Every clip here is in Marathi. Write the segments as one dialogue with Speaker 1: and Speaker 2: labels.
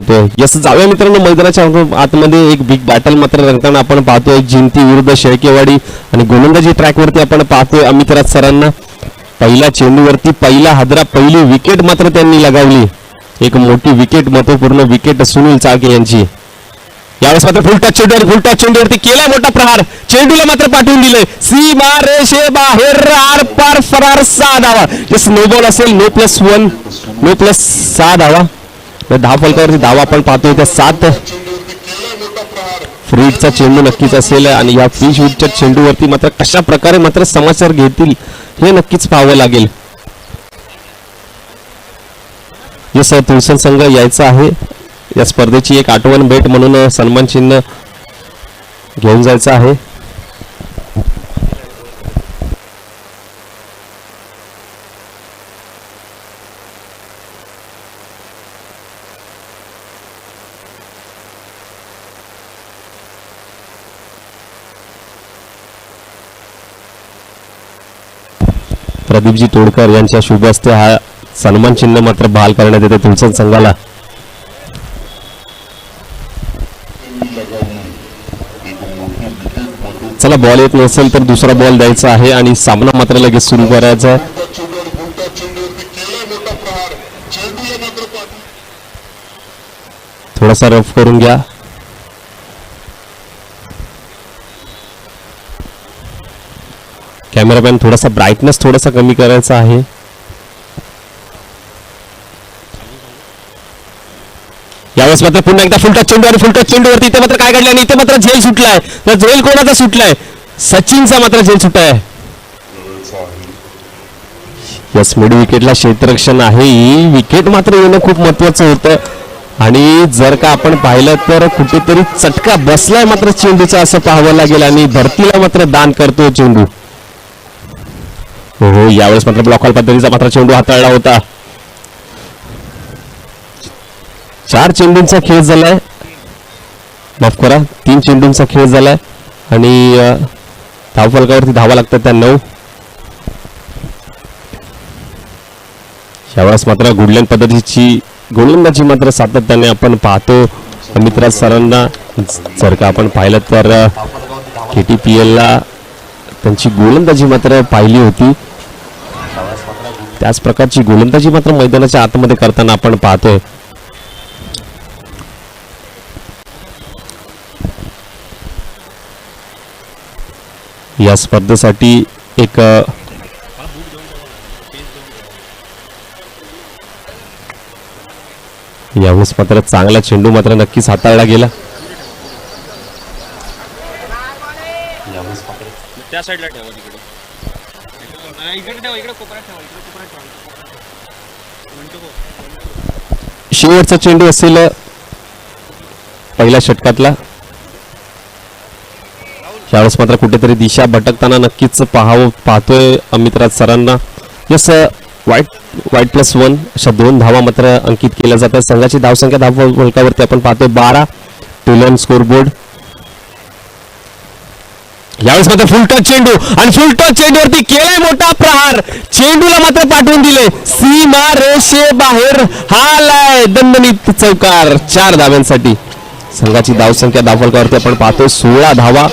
Speaker 1: यस जाऊया मित्रांनो मैदानाच्या आतमध्ये एक बिग बॅटल मात्र रंगताना आपण पाहतोय. जिंती विरुद्ध शेळकेवाडी आणि गोलंदाजी ट्रॅकवरती आपण पाहतोय अमितराज सरांना. पहिल्या चेंडूवरती पहिला हादरा, पहिली विकेट मात्र त्यांनी लगावली. एक मोठी विकेट, महत्वपूर्ण विकेट सुनील चाळके यांची. यावेळेस मात्र फुलटॉस चेंडूवरती केला मोठा प्रहार. चेंडूला मात्र पाठवून दिले सीमा रेषे बाहेर, आर पार फरार. 6 धावा. जस नो बॉल असेल, नो प्लस 1, नो प्लस 6 धावा. 10 फलकावरती धावा आपण पाहतोय त्या 7. फ्रीडचा चेंडू नक्कीच असेल आणि या फिश विटच्या चेंडूवरती मात्र कशा प्रकारे मात्र समाचार घेतील हे नक्कीच पाहावं लागेल. यस तुळसन संघ यायचा आहे. या स्पर्धेची एक आठवण भेट म्हणून सन्मान चिन्ह घेऊन जायचं आहे. प्रदीपजी तोडकर यांच्या शुभ हस्ते हा सन्मान चिन्ह मात्र बहाल करण्यात येते तुळसन संघाला. चला बॉल येत नसेल तर दुसरा बॉल द्यायचा आहे आणि सामना मात्र लगेच सुरू करायचा आहे. थोडासा रफ करून घ्या. कॅमेरामॅन थोडासा ब्राईटनेस थोडासा कमी करायचा आहे. यावेळेस मात्र पुन्हा एकदा फुलटॉस चेंडूवरती इथे मात्र काय घडलं आणि इथे मात्र झेल सुटलाय. तर झेल कोणाचा सुटलाय? सचिनचा मात्र झेल सुटाय. यस मिड विकेटला क्षेत्ररक्षण आहे. ही विकेट मात्र येणं खूप महत्वाचं होतं आणि जर का आपण पाहिलं तर कुठेतरी चटका बसलाय मात्र चेंडूचा असं पाहावं लागेल आणि धरतीला मात्र दान करतो चेंडू. हो यावेळेस मात्र ब्लॉक पद्धतीचा मात्र चेंडू हाताळला होता. 4 चेंडूंचा खेळ झालाय, माफ करा 3 चेंडूंचा खेळ झालाय आणि धावफलकावरती धावा लागतात त्या 9. यावेळेस मात्र गुडलँड पद्धतीची गोलंदाजी मात्र सातत्याने आपण पाहतो अमितराज सरांना. जर का आपण पाहिलं तर KTPL ला त्यांची गोलंदाजी मात्र पाहिली होती. त्याच प्रकारची गोलंदाजी मात्र मैदानाच्या आतमध्ये करताना आपण पाहतोय. या स्पर्धेसाठी एक यावेळेस मात्र चांगला चेंडू मात्र नक्कीच हाताळला गेला.
Speaker 2: त्या साईडला ठेवा, इकडे ठेवा, इकडे कोपऱ्यात ठेवा, इकडे कोपऱ्यात ठेवा.
Speaker 1: शेवटचा चेंडू असेल पहिल्या षटकातला. यावेळेस मात्र कुठेतरी दिशा भटकताना नक्कीच पाहतोय अमितराज सरांना. यस वाईट प्लस 1 अशा 2 धावा मात्र अंकित केल्या जातात. संघाची धावसंख्या धावफलकावरती आपण पाहतोय 12. टुलन स्कोरबोर्ड. यावेळेस मात्र फुलटॉस चेंडू आणि फुलटॉस चेंडूवरती केलाय मोठा प्रहार. चेंडूला मात्र पाठवून दिले सीमा रेषे बाहेर. हालाय दणदणीत चौकार 4 धाव्यांसाठी. संघाची धावसंख्या धावफलकावरती आपण पाहतोय 16 धावा.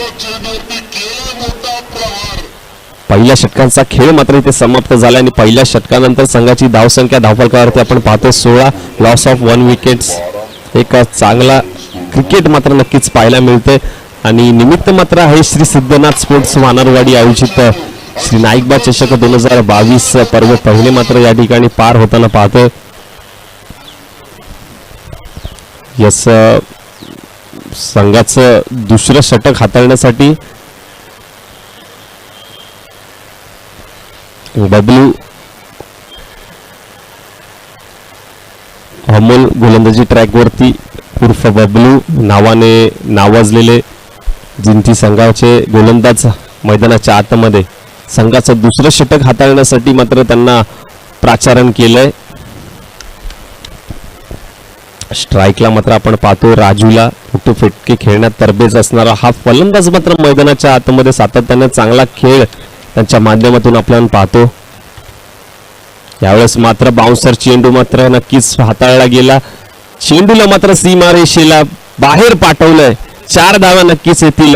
Speaker 1: पहिल्या षटकांचा खेळ मात्र इथे समाप्त झाला आणि पहिल्या षटकानंतर संघाची धावसंख्या धावफलकावरती आपण पाहतोय 16. Loss of 1 wickets. एक चांगला क्रिकेट मात्र नक्कीच पाहायला मिळते आणि निमित्त मात्र आहे श्री सिद्धनाथ स्पोर्ट्स वानरवाडी आयोजित श्री नाईकबा चषक 2022 पर्व पहिले मात्र या ठिकाणी पार होताना पाहतोय. यस संघाचं दुसरं षटक हाताळण्यासाठी बबलू अमोल गोलंदाजी ट्रॅकवरती उर्फ बबलू नावाने नावाजलेले जिंती संघाचे गोलंदाज मैदानाच्या आतमध्ये संघाचं दुसरं षटक हाताळण्यासाठी मात्र त्यांना प्राचारण केलंय. स्ट्राईकला मात्र आपण पाहतो राजूला. मोठे फटके खेळण्यात तरबेज असणारा हा फलंदाज मात्र मैदानाच्या आतमध्ये सातत्याने चांगला खेळ त्यांच्या माध्यमातून आपण पाहतो. यावेळेस मात्र बाउन्सर चेंडू मात्र नक्कीच हाताळला गेला. चेंडूला मात्र सीमारेषेला बाहेर पाठवलंय. 4 धावा नक्कीच येतील.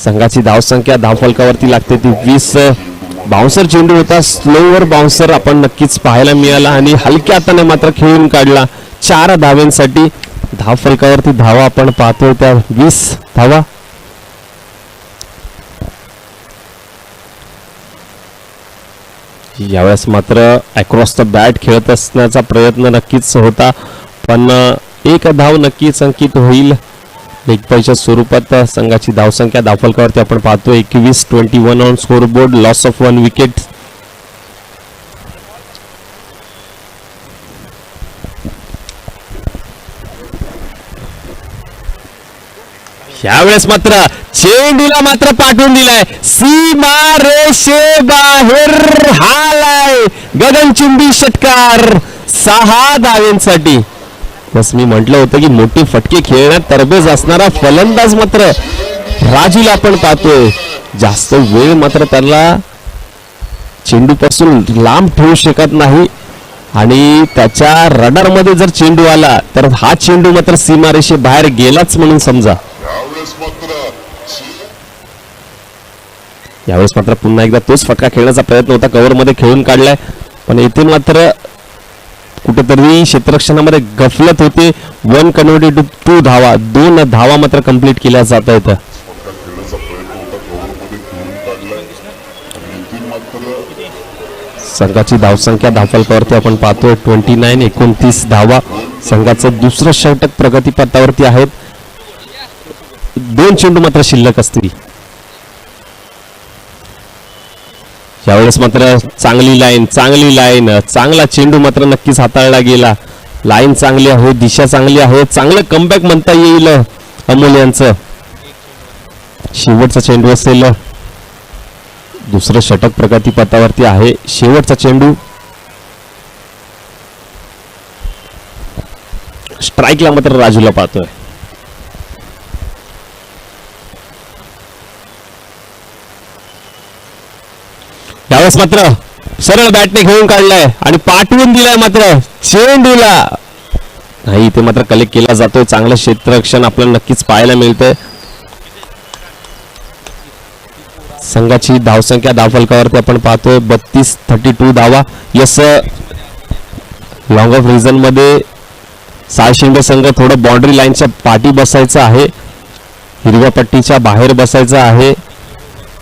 Speaker 1: संघाची धावसंख्या धावफलकावरती लागते ती 20. बाउन्सर चेंडू होता, स्लोवर बाउन्सर आपण नक्कीच पाहायला मिळाला आणि हलक्या हाताने मात्र खेळून काढला. 4 धाव्यांसाठी धावफलकावरती धावा आपण पाहतोय त्या 20 धावा. यावेळेस मात्र अक्रॉस द बॅट खेळत असण्याचा प्रयत्न नक्कीच होता, पण एक धाव नक्कीच अंकित होईल. लेगबायच्या स्वरूपात संघाची धावसंख्या धावफलकावरती आपण पाहतो 21-21 on score board. Loss of 1 wicket. यावेळेस मात्र चेंडूला मात्र पाठवून दिलाय सीमा रेषे बाहेर. हालाय गगनचुंबी षटकार 6 धाव्यांसाठी. बस मी म्हटलं होतं की मोठी फटके खेळण्यात तरबेज असणारा फलंदाज मात्र राजूला आपण पाहतोय. जास्त वेळ मात्र त्याला चेंडू पासून लांब ठेवू शकत नाही आणि त्याच्या रडार मध्ये जर चेंडू आला तर हा चेंडू मात्र सीमारेषे बाहेर गेलाच म्हणून समजा. यावेळेस मात्र पुन्हा एकदा तोच फटका खेळण्याचा प्रयत्न होता, कव्हर मध्ये खेळून काढलाय, पण येथे मात्र कुठेतरी क्षेत्ररक्षणामध्ये गफलत होते. 1 कन्वर्टेड टू 2 धावा. 2 धावा मात्र कंप्लीट केल्या जात आहेत. संघाची धावसंख्या धावफलकावरती आपण पाहतोय 29 धावा. संघाचं दुसरं षटक प्रगतीपथावरती आहेत. 2 चेंडू मात्र शिल्लक असतील. यावेळेस मात्र चांगली लाईन चांगला चेंडू मात्र नक्कीच हाताळला गेला. लाईन चांगली आहे, दिशा चांगली आहे, चांगलं कमबॅक म्हणता येईल अमोल यांचं. शेवटचा चेंडू असेल. दुसरं षटक प्रगतीपथावरती आहे. शेवटचा चेंडू स्ट्राईकला मात्र राजूला पाहतोय. यावेळेस मात्र सरळ बॅटने खेळून काढलाय आणि पाठवून दिलाय मात्र चेंडूला. नाही, इथे मात्र कलेक्ट केला जातोय. चांगलं क्षेत्ररक्षण आपल्याला नक्कीच पाहायला मिळतंय. संघाची धावसंख्या धावफलकावरती आपण पाहतोय 32 धावा. यस, लॉंग ऑफ रिझन मध्ये साळशिंगे संघ थोडं बाउंड्री लाईनच्या पाठी बसायचं आहे, हिरव्या पट्टीच्या बाहेर बसायचं आहे.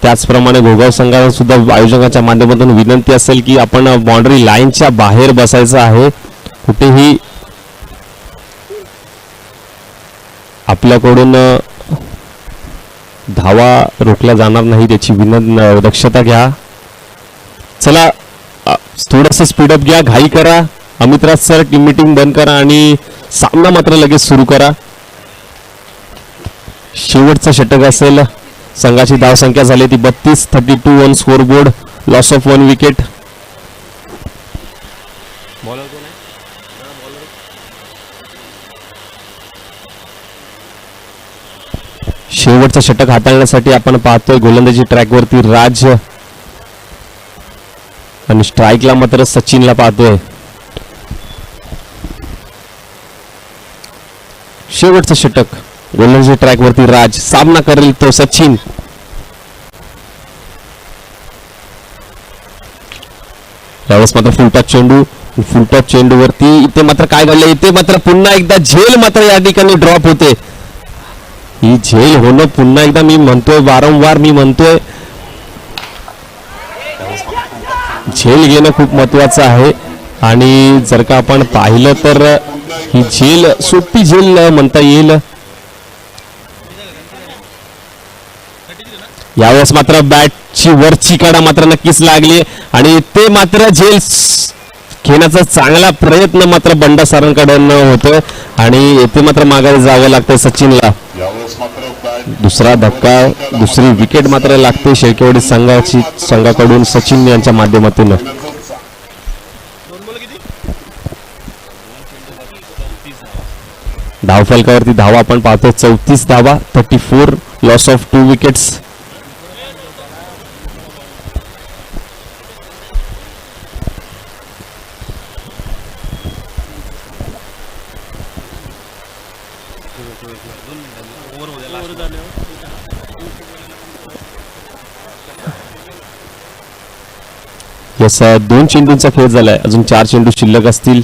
Speaker 1: त्याचप्रमाणे घोगाव संघाला सुद्धा आयोजकांच्या माध्यमातून विनंती असेल की आपण बाउंड्री लाईनच्या बाहेर बसायचं आहे. कुठेही आपल्याकडून धावा रोखल्या जाणार नाही याची दक्षता घ्या. चला थोडस स्पीडअप घ्या, घाई करा. अमितराज सर, टीम मीटिंग बंद करा आणि सामना मात्र लगेच सुरू करा. शेवटचा षटक असेल. संघाची धावसंख्या झाली ती 32 on score board. Loss of 1 wicket. शेवटचं षटक हाताळण्यासाठी आपण पाहतोय गोलंदाजी ट्रॅकवरती राज आणि स्ट्राईकला मात्र सचिनला पाहतोय. शेवटचं षटक गोलंदाजी ट्रॅकवरती राज. सामना करेल तो सचिन. यावेळेस मात्र फुलटॉस चेंडूवरती इथे मात्र काय घडलं, इथे मात्र पुन्हा एकदा झेल मात्र या ठिकाणी ड्रॉप होते. ही झेल होणं पुन्हा एकदा मी म्हणतोय, वारंवार मी म्हणतोय, झेल घेणं खूप महत्वाचं आहे. आणि जर का आपण पाहिलं तर ही झेल सोपी झेल म्हणता येईल. यावेळेस मात्र बॅटची वरची कडा मात्र नक्कीच लागली आणि ते मात्र झेल घेण्याचा चांगला प्रयत्न मात्र बंडा सरांकडून होतोय आणि येथे मात्र मागे जावं लागतंय सचिनला. दुसरा धक्का, दुसरी विकेट मात्र लागते शेळकेवाडी संघाकडून सचिन यांच्या माध्यमातून. धावफलकावरती धावा आपण पाहतो 34 धावा. 34. Loss of 2 wickets. यस 2 चेंडूंचा खेळ झालाय, अजून 4 चेंडू शिल्लक असतील.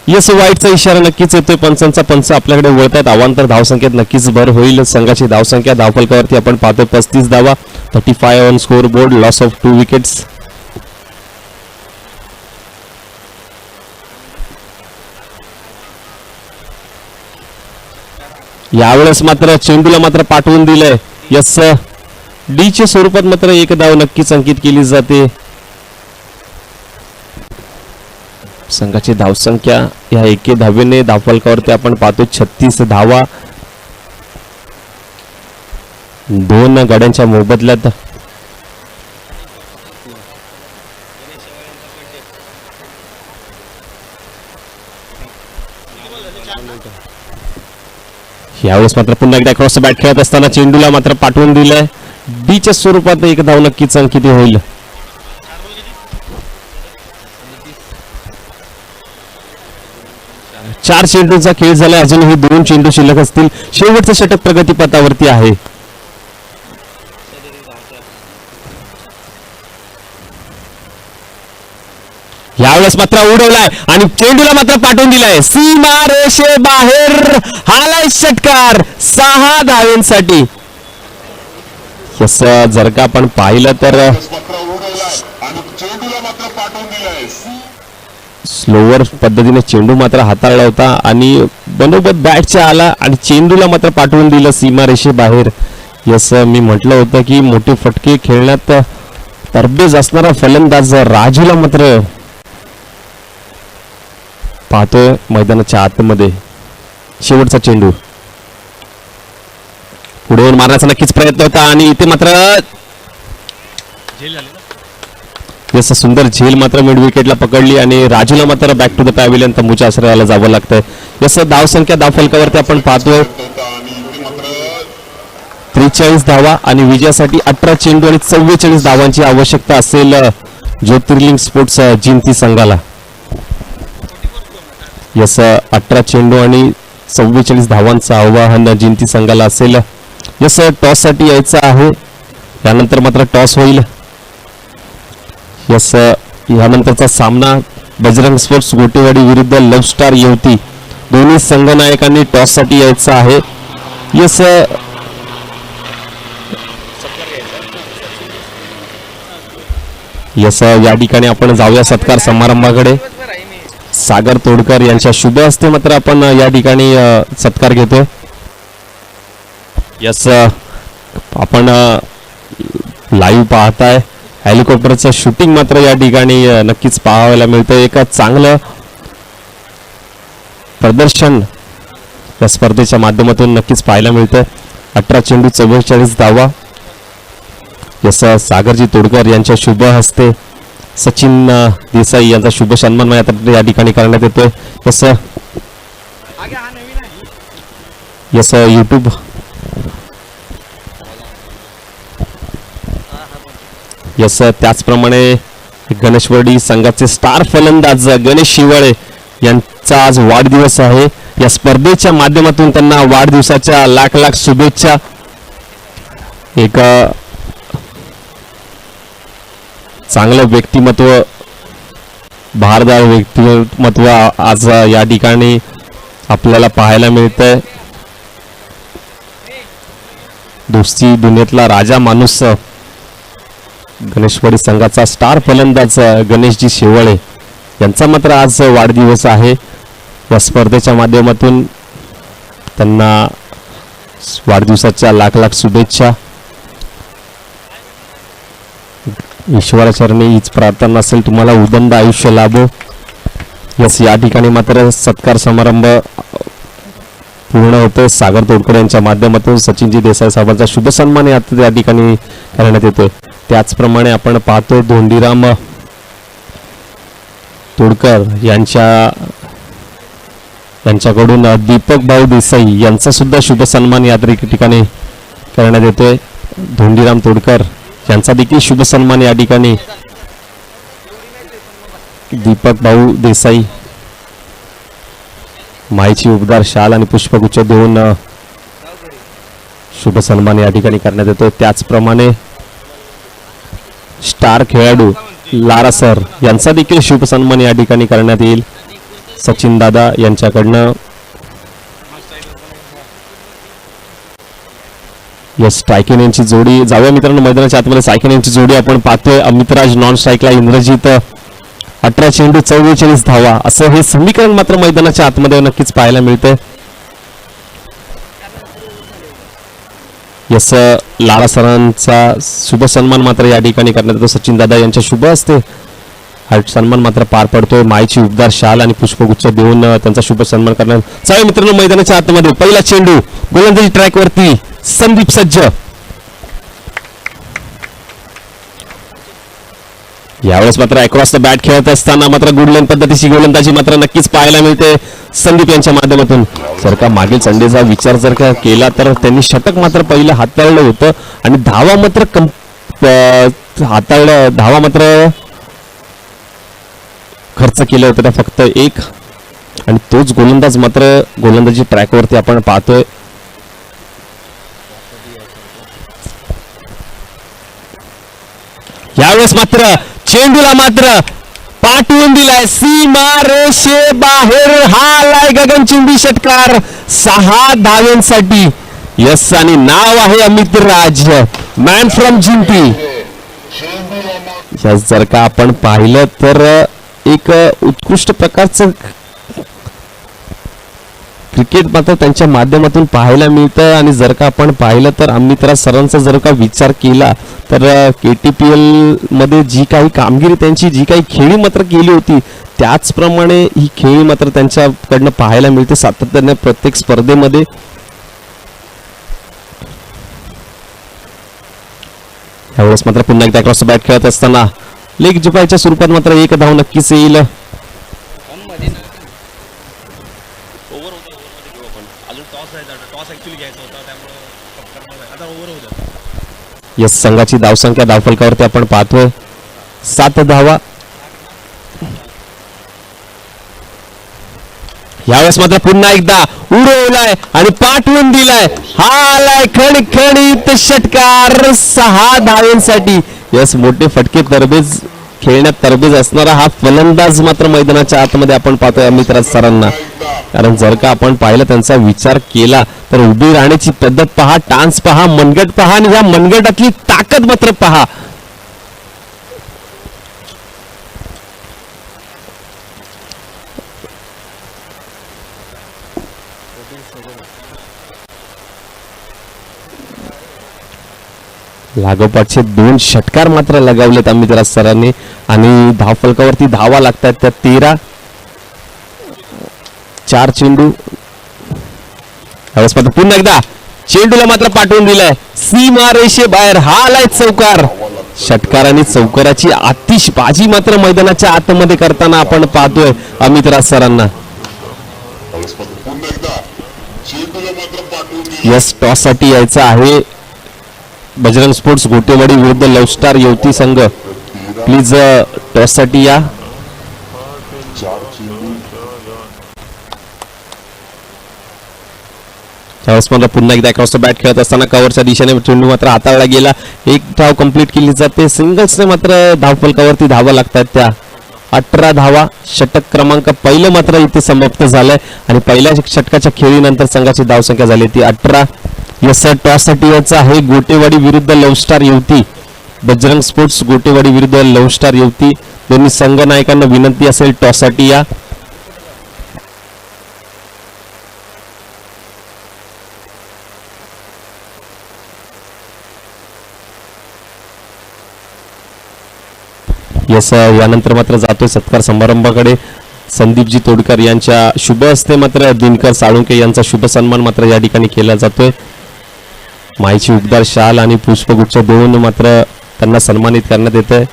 Speaker 1: यस वाईटचा इशारा नक्कीच येतोय, पंचांचा पंच आपल्याकडे वळतात. अवांतर धावसंख्येत नक्कीच भर होईल. संघाची धावसंख्या धावफलकावरती आपण पाहतोय 35 धावा, 35 on score board, loss of 2 wickets. यावेळेस मात्र चेंडूला मात्र पाठवून दिलंय. यस डीच्या स्वरूपात मात्र एक धाव नक्कीच अंकित केली जाते. संघाची धावसंख्या या एके धावेने धावफलकावरती आपण पाहतो 36 धावा, 2 गड्यांच्या मोबदल्यात. यावेळेस मात्र पुन्हा एकदा क्रॉस बॅट खेळत असताना चेंडूला मात्र पाठवून दिलंय. डीच्या स्वरूपात एक धाव नक्कीच अंकित होईल. चार चेंडूंचा खेळ झाला, अजूनही 2 चेंडू शिल्लक असतील. शेवटचं षटक प्रगतीपथावरती आहे. यावेळेस मात्र उडवलाय आणि चेंडूला मात्र पाठवून दिलाय. सीमा रेषे बाहेर, हालाय षटकार 6 धावांसाठी. यस जर का आपण पाहिलं तर स्लोवर पद्धतीने चेंडू मात्र हाताळला होता आणि बरोबर बॅटच्या आला आणि चेंडूला मात्र पाठवून दिलं सीमा रेषे बाहेर. यस मी म्हटलं होतं की मोठे फटके खेळण्यात तरबेज असणारा फलंदाज राजूला मात्र पाहतोय मैदानाच्या आतमध्ये. शेवटचा चेंडू पुढे मारण्याचा नक्कीच प्रयत्न होता आणि इथे मात्र यस सुंदर झेल मात्र मिड विकेटला पकडली आणि राजूला मात्र बॅक टू द पॅव्हिलियन तंबूच्या आश्रयाला जावं लागतंय. यस धावसंख्या धावफलकावरती आपण पाहतोय 43 धावा आणि विजयासाठी 18 चेंडू आणि 44 धावांची आवश्यकता असेल ज्योतिर्लिंग स्पोर्ट्स जिंती संघाला. यस 18 चेंडू आणि 44 धावांचं आव्हान जिंती संघाला असेल. यस टॉस साठी यायचं आहे, यानंतर मात्र टॉस होईल. यस यानंतरचा सामना बजरंग स्पोर्ट्स गोटेवाडी विरुद्ध लव्ह स्टार युवती, दोन्ही संघनायकांनी टॉस साठी यायचं आहे. यस यस या ठिकाणी आपण जाऊया सत्कार समारंभाकडे. सागर तोडकर यांच्या शुभ हस्ते मात्र आपण या ठिकाणी सत्कार घेतोय. यस आपण लाईव्ह पाहताय, हेलिकॉप्टरचं शूटिंग मात्र या ठिकाणी नक्कीच पाहायला मिळतं. एक चांगलं प्रदर्शन या स्पर्धेच्या माध्यमातून नक्कीच पाहायला मिळतं. 18 चेंडू 44 धावा. यस सागरजी तोडकर यांच्या शुभ हस्ते सचिन देसाई यांचा शुभ सन्मान या ठिकाणी करण्यात येतोय. यस यस युट्यूब यस त्याचप्रमाणे गणेशवाडी संघाचे स्टार फलंदाज गणेश शिवाळे यांचा आज वाढदिवस आहे. या स्पर्धेच्या माध्यमातून त्यांना वाढदिवसाच्या लाख लाख शुभेच्छा. एक चांगलं व्यक्तिमत्व, भारदार व्यक्तिमत्व आज या ठिकाणी आपल्याला पाहायला मिळतंय. दोस्ती दुनियेतला राजा माणूस गणेशवाडी संघाचा स्टार फलंदाज गणेशजी शेवाळे यांचा मात्र आज वाढदिवस आहे. या स्पर्धेच्या माध्यमातून त्यांना वाढदिवसाच्या लाख लाख शुभेच्छा. ईश्वराचरणी हीच प्रार्थना असेल, तुम्हाला उदंड आयुष्य लाभो. यस या ठिकाणी मात्र सत्कार समारंभ पूर्ण होतोय. सागर तोडकर यांच्या माध्यमातून सचिनजी देसाई साहेबांचा शुभ सन्मान या ठिकाणी करण्यात येतोय. त्याचप्रमाणे आपण पाहतोय धोंडीराम तोडकर यांच्याकडून दीपक भाऊ देसाई यांचा सुद्धा शुभ सन्मान या ठिकाणी करण्यात येतोय. धोंडीराम तोडकर यांचा देखील शुभ सन्मान या ठिकाणी दीपक भाऊ देसाई माईची उबदार शाल आणि पुष्पगुच्छ देऊन शुभ सन्मान या ठिकाणी करण्यात येतो. त्याचप्रमाणे स्टार खेळाडू लारा सर यांचा देखील शुभ सन्मान या ठिकाणी करण्यात येईल सचिन दादा यांच्याकडनं. यस टायकेन यांची जोडी जाऊया मित्रांनो मैदानाच्या आतमध्ये. सायकेन यांची जोडी आपण पाहतोय. अमितराज नॉन स्ट्राईकला, इंद्रजित 18 चेंडू 44 धावा असं हे समीकरण मात्र मैदानाच्या आतमध्ये नक्कीच पाहायला मिळतंय. यस लारा सरांचा शुभ सन्मान मात्र या ठिकाणी करण्यात येतो. सचिन दादा यांच्या शुभ हस्ते हा सन्मान मात्र पार पडतोय. माईची उबदार शाल आणि पुष्पगुच्छ देऊन त्यांचा शुभ सन्मान करण्यात. चला मित्रांनो मैदानाच्या आतमध्ये पहिला चेंडू गोलंदाजी ट्रॅक वरती संदीप सज्ज. यावेळेस मात्र अक्रॉस द बॅट खेळत असताना मात्र गुडलाईन पद्धतीची गोलंदाजी मात्र नक्कीच पाहायला मिळते संदीप यांच्या माध्यमातून. जर का मागील संडेचा विचार जर का केला तर त्यांनी षटक मात्र पहिलं हाताळलं होतं आणि धावा मात्र धावा मात्र खर्च केले होते त्या फक्त एक. आणि तोच गोलंदाज मात्र गोलंदाजी ट्रॅकवरती आपण पाहतोय. यावेळेस मात्र चेंडूला मात्र पाठवून दिलाय सीमा रेषे बाहेर. हा आलाय गगनचुंबी षटकार 6 धाव्यांसाठी. यस आणि नाव आहे अमित राज, मॅन फ्रॉम जिंती. यस जर का आपण पाहिलं तर एक उत्कृष्ट प्रकारचं क्रिकेट मात्र त्यांच्या माध्यमातून पाहायला मिळतं. आणि जर का आपण पाहिलं तर अमितराज सरांचा जर का विचार केला तर KTPL मध्ये जी काही कामगिरी त्यांची जी काही खेळी मात्र केली होती त्याचप्रमाणे ही खेळी मात्र त्यांच्याकडनं पाहायला मिळते सातत्याने प्रत्येक स्पर्धेमध्ये. यावेळेस मात्र पुन्हा एकदा क्रॉस बॅट खेळत असताना लेग जिपायच्या स्वरूपात मात्र एक धाव नक्कीच येईल. यस संघाची धावसंख्या धावफलकावरती आपण पाहतोय 7 धावा. यावेळेस मात्र पुन्हा एकदा उडवलाय आणि पाठवून दिलाय. हा आलाय खणखणीत षटकार 6 धावांसाठी. यस मोठे फटके तरबेज खेळण्यात तरबेज असणारा हा फलंदाज मात्र मैदानाच्या आतमध्ये आपण पाहतोय अमितराज सरांना. कारण जर का आपण पाहिलं त्यांचा विचार केला तर उभी राहण्याची पद्धत पहा, टान्स पहा, मनगट पहा आणि या मनगटातली ताकद मात्र पहा. लागोपाठचे 2 षटकार मात्र लगावलेत अमितराज सरांनी आणि धावफलकावरती धावा लागतात त्या 13. 4 चेंडू. यावेळेस मात्र पुन्हा एकदा चेंडूला मात्र पाठवून दिलाय सीमा रेषे बाहेर. हा आलाय चौकार. षटकार आणि चौकाराची आतिषबाजी मात्र मैदानाच्या आतमध्ये करताना आपण पाहतोय अमितराज सरांना. यस टॉस साठी यायचं आहे बजरंग स्पोर्ट्स गोटेवाडी विरुद्ध लव्ह स्टार युवती संघ. प्लीज टॉस साठी या. त्यावेळेस मला पुन्हा एकदा क्रॉस बॅट खेळत असताना कव्हरच्या दिशेने चेंडू मात्र हाताळला गेला. एक धाव कंप्लीट केली जाते. सिंगल्सने मात्र धावफलकावरती धावा लागतात त्या 18 धावा. षटक क्रमांक पहिलं मात्र इथे समाप्त झालंय आणि पहिल्या षटकाच्या खेळीनंतर संघाची धावसंख्या झाली ती 18. यस टॉस साठी याचा आहे गोटेवाडी विरुद्ध लव्ह स्टार युवती. बजरंग स्पोर्ट्स गोटेवाडी विरुद्ध लव्ह स्टार युवती. दोन्ही संघ नायकांना विनंती असेल टॉस साठी या. यस यानंतर मात्र जातोय सत्कार समारंभाकडे. संदीपजी तोडकर यांच्या शुभ हस्ते मात्र दिनकर साळुंके यांचा शुभ सन्मान मात्र या ठिकाणी केला जातोय. माईची उबदार शाल आणि पुष्पगुच्छ देऊन मात्र त्यांना सन्मानित करण्यात येतंय.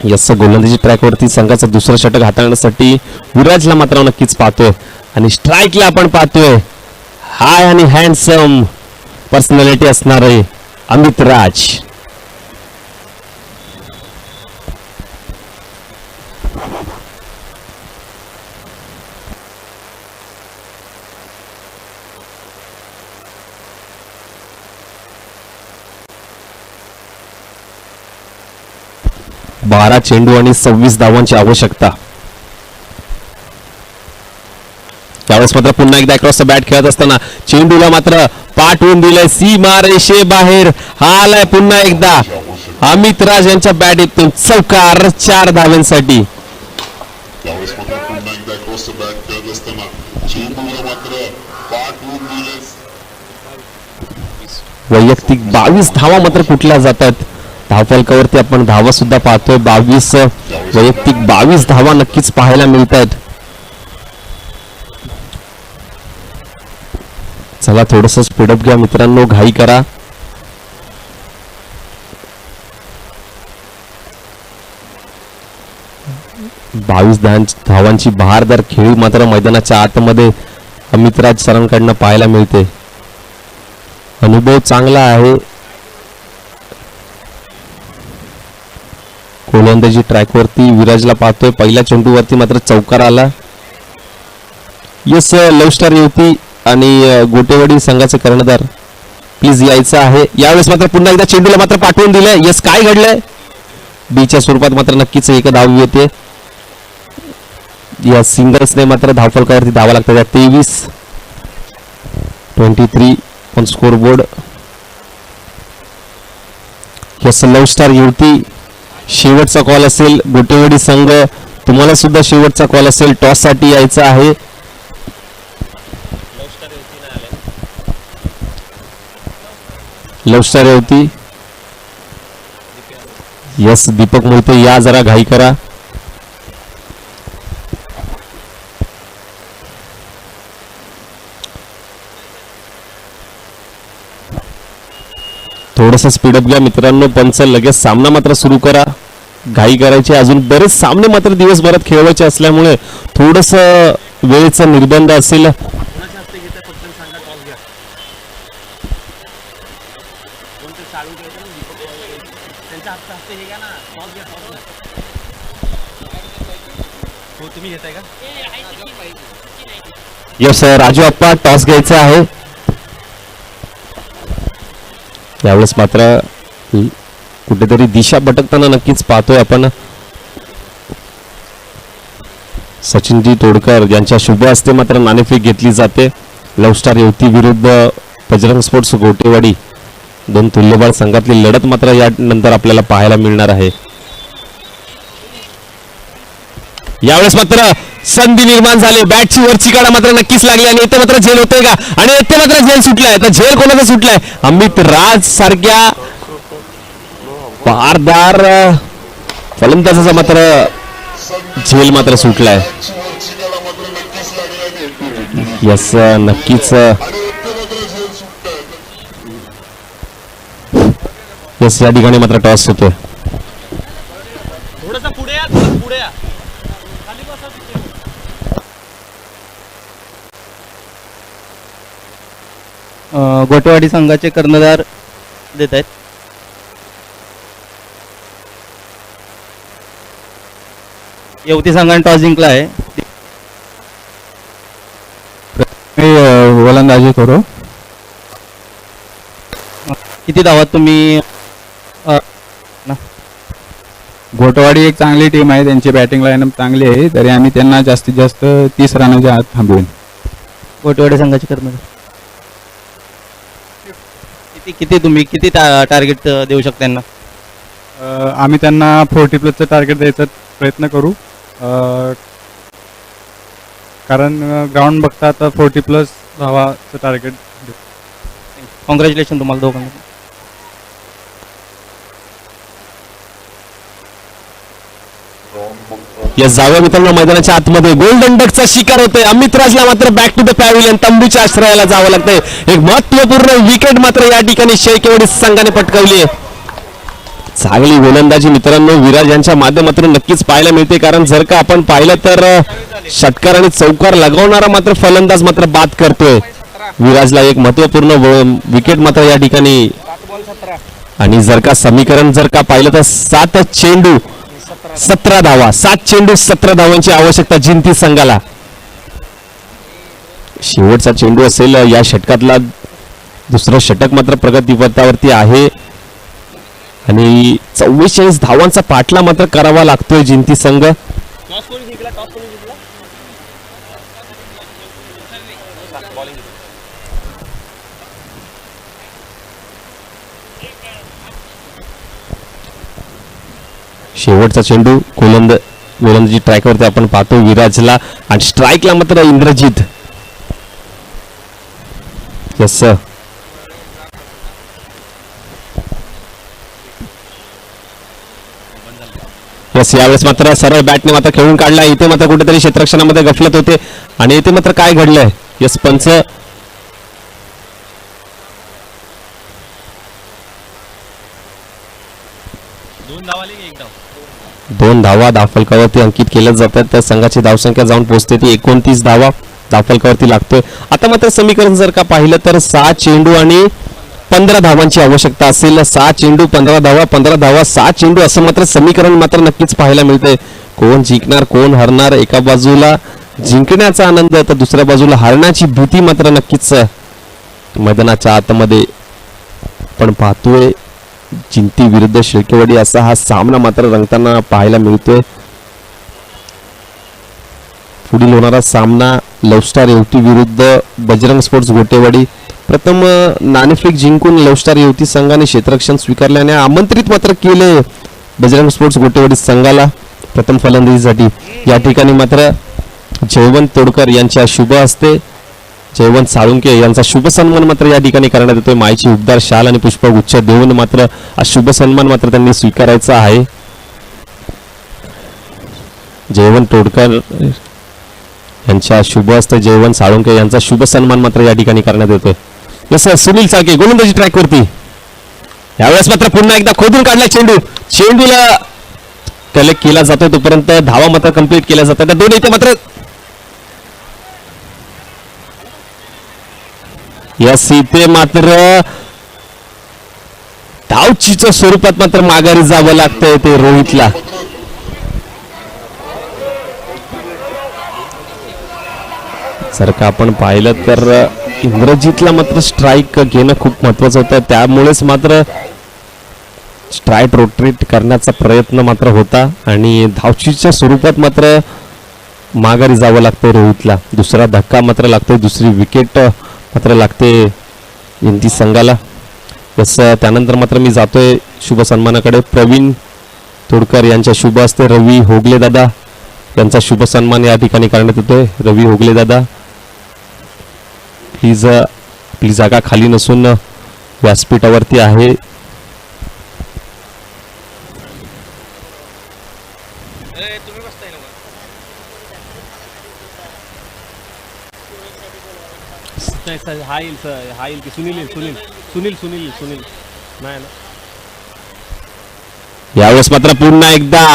Speaker 1: यस गोलंदाजी ट्रॅकवरती संघाचं दुसरं षटक हाताळण्यासाठी विराजला मात्र नक्कीच पाहतोय आणि स्ट्राईकला आपण पाहतोय हाय आणि हँडसम पर्सनॅलिटी असणारे अमित राज. 12 चेंडू आणि 26 धावांची आवश्यकता. त्यावेळेस मात्र पुन्हा एकदा क्रॉस बॅट खेळत असताना चेंडूला मात्र पाठवून दिलंय सीमा रेषे बाहेर. हा आलाय पुन्हा एकदा अमित राज यांच्या बॅट इथून चौकार 4 धावांसाठी.
Speaker 3: त्यावेळेस मात्र पुन्हा एकदा क्रॉस बॅट खेळत असताना चेंडूला मात्र पाठवून दिले.
Speaker 1: वैयक्तिक 22 धावा मात्र कुठल्या जातात. धावफलकावरती आपण धावा सुद्धा पाहतोय 22. वैयक्तिक 22 धावा नक्कीच पाहायला मिळत आहेत. चला थोडस स्पीडअप घ्या मित्रांनो, घाई करा. बावीस धावांची बहारदार खेळी मात्र मैदानाच्या आतमध्ये अमितराज सरांकडनं पाहायला मिळते. अनुभव चांगला आहे. गोलंदाजी ट्रॅकवरती विराजला पाहतोय. पहिल्या चेंडूवरती मात्र चौकार आला. यस लव्ह स्टार युवती आणि गोटेवाडी संघाचे कर्णधार प्लीज यायचं आहे. यावेळेस मात्र पुन्हा एकदा चेंडूला मात्र पाठवून दिलंय. यस काय घडलंय. बीच्या स्वरूपात मात्र नक्कीच एक धाव येते. या सिंगल्सने मात्र धावफलकावरती धावा लागतात. 23 on score board. Yes love star युवती शेवटचा कॉल असेल. गोटेवाडी संघ तुम्हाला सुद्धा शेवटचा कॉल असेल. टॉस साठी यायचं आहे. लव्ह स्टार युवती यस दीपक मोहिते या जरा घाई करा. थोडस स्पीडअप घ्या मित्रांनो. पंच लगेच सामना मात्र सुरू करा. घाई करायची. अजून बरेच सामने मात्र दिवसभरात खेळवायचे असल्यामुळे थोडस वेळेचा निर्बंध असेल.
Speaker 2: कोणाच्या हस्ते घेताय फक्त सांगा. टॉस घ्या. कोणते चालू घ्यायचं ना दीपक त्यांच्या हस्ते हे घ्या ना. टॉस घ्या. टॉस घ्या. हो तुम्ही घेताय का.
Speaker 1: यस राजू अप्पा टॉस घ्यायचा आहे. यावेळेस मात्र कुठेतरी दिशा भटकताना नक्कीच पाहतोय आपण. सचिनजी तोडकर यांच्या शुभ हस्ते मात्र नाणेफेक घेतली जाते. लव्ह स्टार युवती विरुद्ध बजरंग स्पोर्ट्स गोटेवाडी दोन तुल्यबळ संघातली लढत मात्र या नंतर आपल्याला पाहायला मिळणार आहे. यावेळेस मात्र संधी निर्माण झाली. बॅटची वरची काढा मात्र नक्कीच लागली आणि इथे मात्र झेल होतोय का. आणि इथे मात्र झेल सुटलाय. तर झेल कोणाचा सुटलाय. अमित राज सारख्या बहारदार फलंदाजाचा मात्र झेल मात्र सुटलाय. यस नक्कीच यस या ठिकाणी मात्र टॉस होतोय.
Speaker 2: थोडंसं पुढे या. थोडं पुढे या. खाली बसा.
Speaker 4: गोटेवाडी संघाचे कर्णधार देत आहेत. युवती संघाने टॉस जिंकला आहे.
Speaker 5: मी गोलंदाजी करू.
Speaker 4: किती धावात तुम्ही
Speaker 5: गोटवाडी एक चांगली टीम आहे. त्यांची बॅटिंग लाईनअप चांगली आहे. तरी आम्ही त्यांना जास्तीत जास्त 30 रनाच्या आत थांबवून.
Speaker 4: गोटेवाडी संघाचे कर्णधार किती तुम्ही किती टार्गेट देऊ शकता त्यांना.
Speaker 5: आम्ही त्यांना 40+ टार्गेट द्यायचा प्रयत्न करू. कारण ग्राउंड बघता आता 40+ धावाचं टार्गेट.
Speaker 4: कॉंग्रॅच्युलेशन तुम्हाला दोघांना.
Speaker 1: या जाव्या मित्रांनो मैदानाच्या आतमध्ये गोल्डन डकचा शिकार होतोय. अमित राजला मात्र बॅक टू द पॅव्हिलियन तंबूच्या आश्रयाला जावं लागतंय. एक महत्वपूर्ण विकेट मात्र या ठिकाणी शेकेवाडी संघाने पटकावली आहे. चांगली गोलंदाजी मित्रांनो विराज यांच्या माध्यमातून नक्कीच पाहायला मिळते. कारण जर का आपण पाहिलं तर षटकार आणि चौकार लगावणारा मात्र फलंदाज मात्र बाद करतोय. विराजला एक महत्वपूर्ण विकेट मात्र या ठिकाणी. आणि जर का समीकरण जर का पाहिलं तर 7 चेंडू 17 धावा. 7 चेंडू 17 धावांची आवश्यकता जिंती संघाला. शेवटचा चेंडू असेल या षटकातला. दुसरं षटक मात्र प्रगतीपथावरती आहे आणि 44 धावांचा पाठला मात्र करावा लागतोय जिंती संघ.
Speaker 2: टॉस कोणी जिंकला टॉस कोणी जिंकला बॉलिंग
Speaker 1: शेवटचा चेंडू गोलंदाजी ट्रॅकवरती आपण पाहतो विराजला आणि स्ट्राईकला मात्र इंद्रजित. यस यस यावेळेस मात्र सरळ बॅटने मात्र खेळून काढला. इथे मात्र कुठेतरी क्षेत्ररक्षणामध्ये गफलत होते आणि इथे मात्र काय घडलंय. यस पंच
Speaker 2: 2 धाव आले की 1 धाव
Speaker 1: 2 धावा धावफलकावरती अंकित केल्या जातात. त्या संघाची धावसंख्या जाऊन पोहोचते ती 29 धावा धावफलकावरती लागतोय. आता मात्र समीकरण जर का पाहिलं तर 6 चेंडू आणि 15 धावांची आवश्यकता असेल. 6 चेंडू 15 धावा 15 धावा 6 चेंडू असं मात्र समीकरण मात्र नक्कीच पाहायला मिळतंय. कोण जिंकणार कोण हरणार, एका बाजूला जिंकण्याचा आनंद तर दुसऱ्या बाजूला हरण्याची भीती मात्र नक्कीच मैदानाच्या आतमध्ये आपण पाहतोय. जिंती विरुद्ध शेळकेवाडी असा हा सामना मात्र रंगताना पाहायला मिळतोय. पुढील होणारा सामना लवस्टार येवती विरुद्ध बजरंग स्पोर्ट्स गोटेवाडी. प्रथम नाणेफेक जिंकून लवस्टार येवती संघाने क्षेत्ररक्षण स्वीकारल्याने आमंत्रित मात्र केले बजरंग स्पोर्ट्स गोटेवाडी संघाला प्रथम फलंदाजीसाठी. या ठिकाणी मात्र जयवंत तोडकर यांच्या शुभ हस्ते जयवंत साळुंके यांचा शुभ सन्मान मात्र या ठिकाणी करण्यात येतोय. माईची उबदार शाल आणि पुष्पगुच्छ देऊन मात्र हा शुभ सन्मान मात्र त्यांनी स्वीकारायचा आहे. जयवंत तोडकर यांच्या शुभ हस्ते जयवंत साळुंके यांचा शुभ सन्मान मात्र या ठिकाणी करण्यात येतोय. जसं सुनील साळके गोलंदाजी ट्रॅकवरती यावेळेस मात्र पुन्हा एकदा खोदून काढला चेंडूला कलेक्ट केला जातोय. तोपर्यंत धावा मात्र कंप्लीट केल्या जातात. त्या दोन इथे मात्र यस इथे मात्र धावचीच्या स्वरूपात मात्र माघारी जावं लागतंय ते रोहितला. जर का आपण पाहिलं तर इंद्रजितला मात्र स्ट्राईक घेणं खूप महत्वाचं होतं. त्यामुळेच मात्र स्ट्राईक रोटेट करण्याचा प्रयत्न मात्र होता आणि धावचीच्या स्वरूपात मात्र माघारी जावं लागतंय रोहितला. दुसरा धक्का मात्र लागतोय, दुसरी विकेट मात्र लागते जिंती संघाला. तसं त्यानंतर मात्र मी जातोय शुभ सन्मानाकडे. प्रवीण तोडकर यांच्या शुभ हस्ते रवी होगले दादा यांचा शुभ सन्मान या ठिकाणी करण्यात येतोय. रवी होगले दादा प्लीज आपली जागा खाली नसून व्यासपीठावरती आहे.
Speaker 2: तुम्ही बसताय ना नाही सर हा येईल सर हा येईल की सुनील येईल सुनील नाही ना.
Speaker 1: यावेळेस मात्र पुन्हा एकदा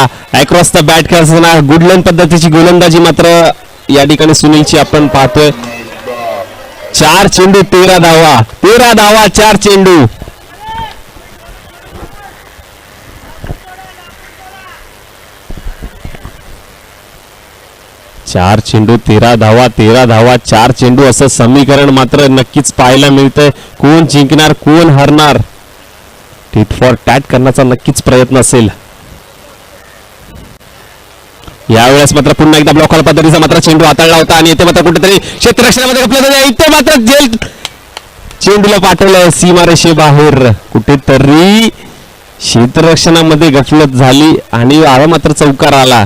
Speaker 1: अक्रॉस द बॅट करताना गुडलँड पद्धतीची गोलंदाजी मात्र या ठिकाणी सुनीलची आपण पाहतोय. 4 चेंडू 13 धावा 4 चेंडू. चार चेंडू 13 धावा 4 चेंडू असं समीकरण मात्र नक्कीच पाहायला मिळतंय. कोण जिंकणार कोण हरणार टिट फॉर टॅट करण्याचा नक्कीच प्रयत्न असेल. यावेळेस मात्र पुन्हा एकदा ब्लॉक पद्धतीचा मात्र चेंडू हाताळला होता आणि इथे मात्र कुठेतरी क्षेत्ररक्षणामध्ये गफलत. इथे मात्र जेल चेंडूला पाठवलं सीमारेषे बाहेर. कुठेतरी क्षेत्ररक्षणामध्ये गफलत झाली आणि आला मात्र चौकार आला.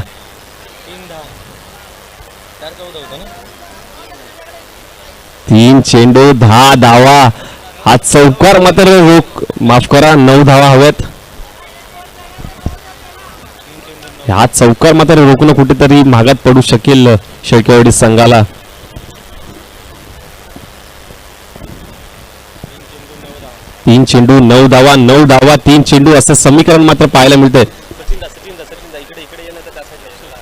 Speaker 1: 3 चेंडू 10 धावा. हा चौकार मात्र माफ करा 9 धावा हव्यात. हा चौकार मात्र रोखणं कुठेतरी महागात पडू शकेल शेळकेवाडी संघाला. तीन चेंडू 9 धावा 3 चेंडू असं समीकरण मात्र पाहायला मिळतंय.
Speaker 2: इकडे येणं तर त्या साईडला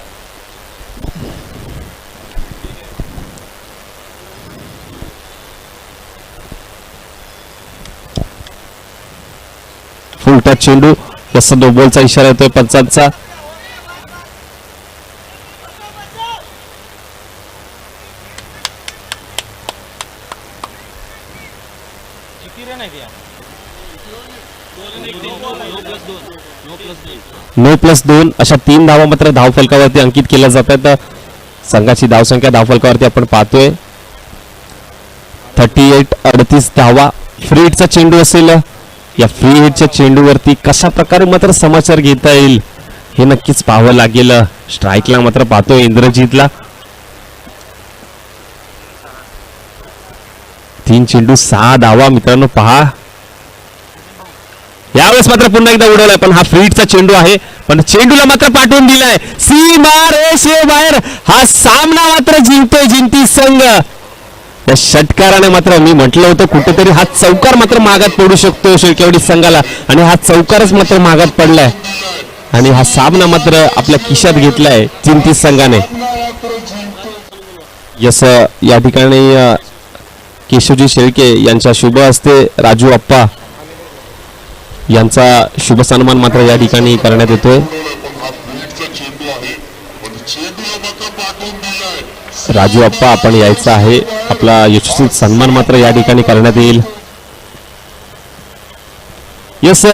Speaker 1: फुल टच चेंडू जसा नो बॉलचा इशारा येतोय पंचांचा. 9+2 अशा 3 धावा मात्र धावफलकावरती अंकित केल्या जातात. संघाची धावसंख्या धावफलकावरती आपण पाहतोय 38 धावा. फ्री हिटचा चेंडू असेल, या फ्री हिटच्या चेंडूवरती कशा प्रकारे मात्र समाचार घेता येईल हे नक्कीच पाहावं लागेल. स्ट्राईकला मात्र पाहतोय इंद्रजीतला. 3 चेंडू 6 धावा मित्रांनो पहा. यावेळेस मात्र पुन्हा एकदा उडवलाय, पण हा फ्री हिटचा चेंडू आहे, पण चेंडूला मात्र पाठवून दिलाय सीमा रेषेबाहेर. हा सामना मात्र जिंकतोय जिंती संघ. या षटकाराने मात्र मी म्हटलं होतं कुठेतरी हा चौकार मात्र मागात पडू शकतो शेळकेवाडी संघाला, आणि हा चौकारच मात्र मागात पडलाय आणि हा सामना मात्र आपल्या खिशात घेतलाय जिंती संघाने. यस, या ठिकाणी केशवजी शेळके यांच्या शुभ हस्ते राजू अप्पा यांचा शुभ सन्मान मात्र या ठिकाणी करण्यात येतोय.
Speaker 3: पण हा फ्रीटचा चेंडू आहे, पण चेंडूला मात्र पाठवून दिलाय.
Speaker 1: राजू अप्पा आपण यायचा आहे, आपला यशस्वी सन्मान मात्र या ठिकाणी करण्यात येईल. यस